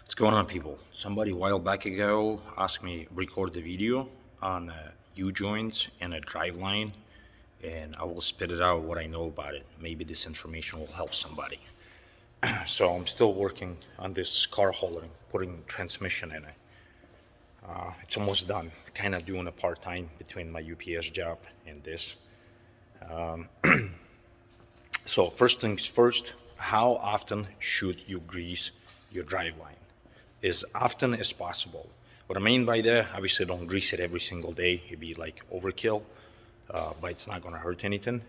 What's going on, people? Somebody a while back ago asked me record the video on Ujoint and a Driveline, and I will spit it out what I know about it. Maybe this information will help somebody. So I'm still working on this car holding, putting transmission in it. It's almost done. Kind of doing a part-time between my UPS job and this. So first things first, how often should you grease your driveline? As often as possible. What I mean by that, obviously don't grease it every single day. It'd be like overkill, but it's not gonna hurt anything.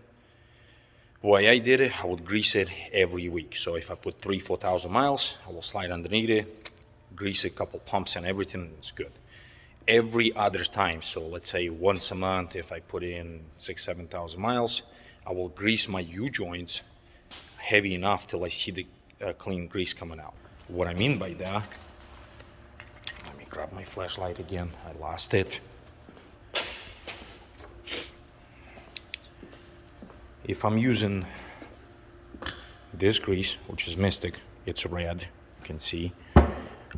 The way I did it, I would grease it every week. So if I put 4,000 miles, I will slide underneath it, grease a couple pumps and everything, it's good. Every other time, so let's say once a month, if I put in 7,000 miles, I will grease my U-joints heavy enough till I see the clean grease coming out. What I mean by that, let me grab my flashlight again, I lost it. If I'm using this grease, which is Mystic, it's red, you can see,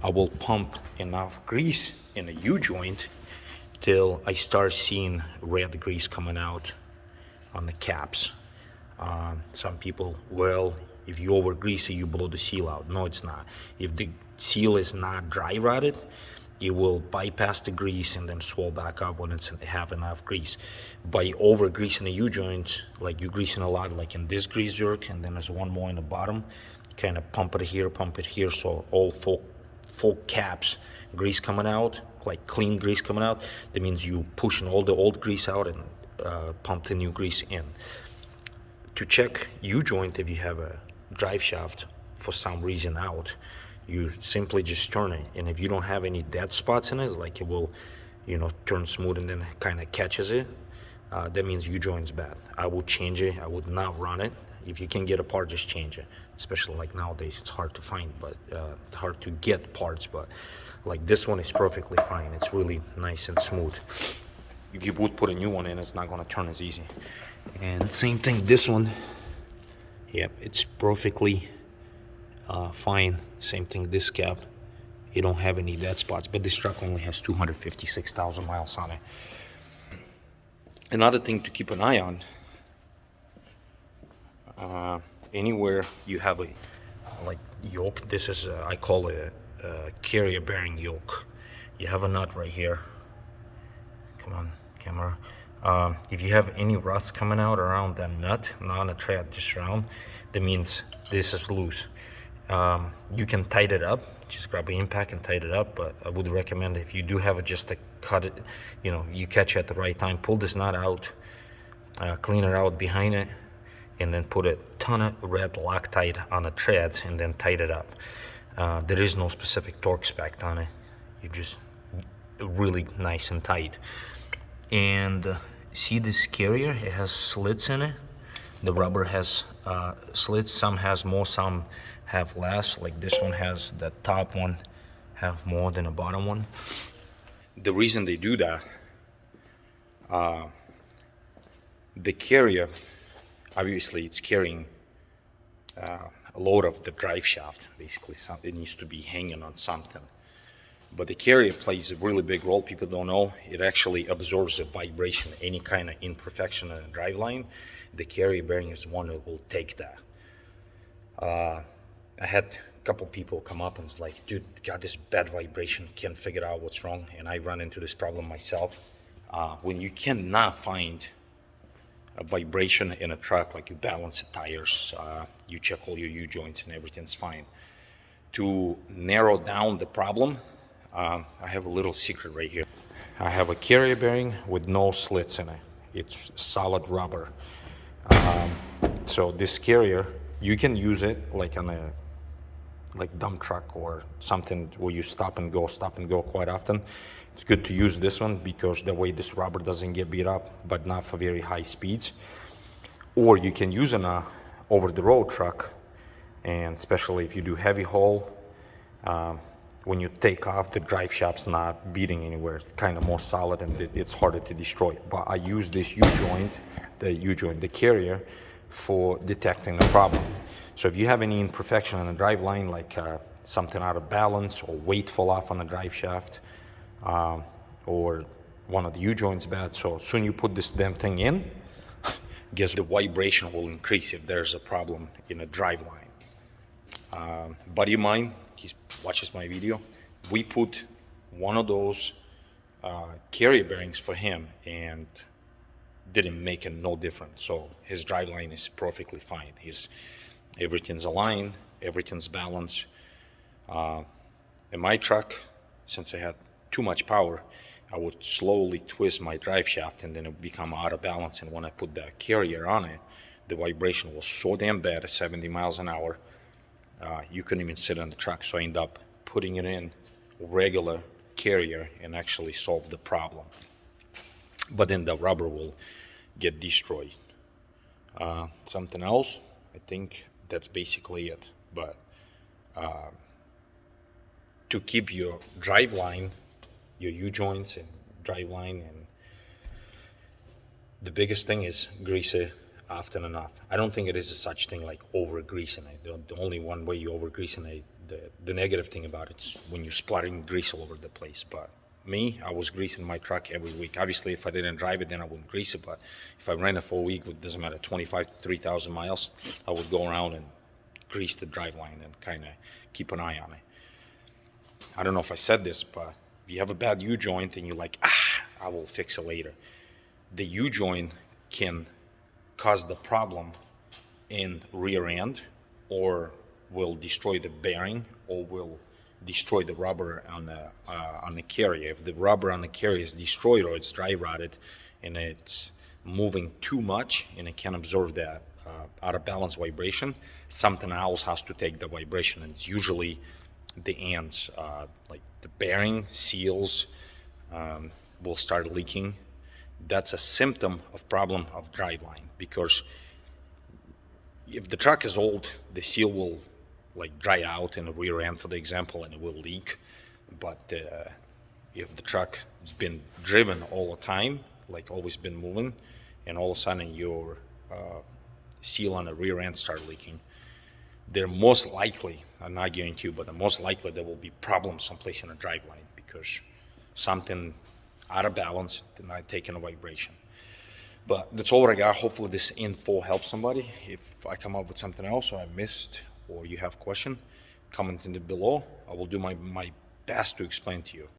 I will pump enough grease in a U-joint till I start seeing red grease coming out on the caps. Some people, well, if you over grease it, you blow the seal out. No, it's not. If the seal is not dry rotted, it will bypass the grease and then swell back up when it's have enough grease. By over greasing the U-joints, like you greasing a lot, like in this grease jerk, and then there's one more in the bottom, kind of pump it here, so all full caps grease coming out, like clean grease coming out. That means you pushing all the old grease out and pump the new grease in. To check U-joint, if you have a drive shaft for some reason out, you simply just turn it, and if you don't have any dead spots in it, like it will, turn smooth and then it kind of catches it, that means U-joint's bad. I would change it. I would not run it. If you can get a part, just change it. Especially like nowadays, it's hard to find, but hard to get parts. But like this one is perfectly fine. It's really nice and smooth. If you would put a new one in, it's not gonna turn as easy. And same thing, this one. Yep, it's perfectly fine. Same thing, this cap. You don't have any dead spots, but this truck only has 256,000 miles on it. Another thing to keep an eye on, anywhere you have a like yoke, this is I call it a carrier bearing yoke. You have a nut right here. Come on, camera. If you have any ruts coming out around that nut, not on the thread, just around, that means this is loose. You can tighten it up, just grab an impact and tighten it up, but I would recommend if you do have it, just to cut it, you catch it at the right time, pull this nut out, clean it out behind it, and then put a ton of red Loctite on the threads and then tighten it up. There is no specific torque spec on it. You just really nice and tight. And see this carrier, it has slits in it. The rubber has slits, some has more, some have less. Like this one has, the top one have more than the bottom one. The reason they do that, the carrier, obviously it's carrying a load of the drive shaft. Basically it needs to be hanging on something. But the carrier plays a really big role. People don't know. It actually absorbs the vibration, any kind of imperfection in a driveline. The carrier bearing is one that will take that. I had a couple people come up and it's like, dude, got this bad vibration, can't figure out what's wrong. And I run into this problem myself. When you cannot find a vibration in a truck, like you balance the tires, you check all your U-joints and everything's fine. To narrow down the problem, I have a little secret right here. I have a carrier bearing with no slits in it. It's solid rubber. So this carrier, you can use it like on a dump truck or something where you stop and go quite often. It's good to use this one because that way this rubber doesn't get beat up, but not for very high speeds. Or you can use an over-the-road truck, and especially if you do heavy haul, when you take off, the drive shaft's not beating anywhere. It's kind of more solid and it's harder to destroy. But I use this U-joint, the carrier, for detecting the problem. So if you have any imperfection on the drive line, like something out of balance, or weight fall off on the drive shaft, or one of the U-joints bad. So soon you put this damn thing in, guess the vibration will increase if there's a problem in a drive line. Buddy of mine, he watches my video. We put one of those carrier bearings for him and didn't make it no difference. So his drive line is perfectly fine. Everything's aligned, everything's balanced. In my truck, since I had too much power, I would slowly twist my drive shaft and then it would become out of balance. And when I put the carrier on it, the vibration was so damn bad at 70 miles an hour, you couldn't even sit on the truck. So I ended up putting it in regular carrier and actually solved the problem. But then the rubber will get destroyed. Something else, I think that's basically it. But to keep your drive line, your U-joints and drive line, and the biggest thing is grease it often enough. I don't think it is a such thing like over greasing it. The only one way you over greasing it, the negative thing about it is when you're splattering grease all over the place. But me, I was greasing my truck every week. Obviously, if I didn't drive it, then I wouldn't grease it. But if I ran it for a week, it doesn't matter, 25 to 3,000 miles, I would go around and grease the drive line and kind of keep an eye on it. I don't know if I said this, but if you have a bad U-joint and you're like, I will fix it later, the U-joint can cause the problem in rear end, or will destroy the bearing, or will destroy the rubber on the carrier. If the rubber on the carrier is destroyed or it's dry rotted and it's moving too much and it can't absorb that out of balance vibration, something else has to take the vibration, and it's usually the ends, like the bearing seals will start leaking. That's a symptom of problem of driveline, because if the truck is old, the seal will like dry out in the rear end, for the example, and it will leak. But if the truck has been driven all the time, like always been moving, and all of a sudden your seal on the rear end start leaking, they're most likely, I'm not guarantee you, but the most likely there will be problems someplace in the drive line, because something out of balance, not taking a vibration. But that's all I got. Hopefully this info helps somebody. If I come up with something else or I missed, or you have a question, comment in the below. I will do my best to explain to you.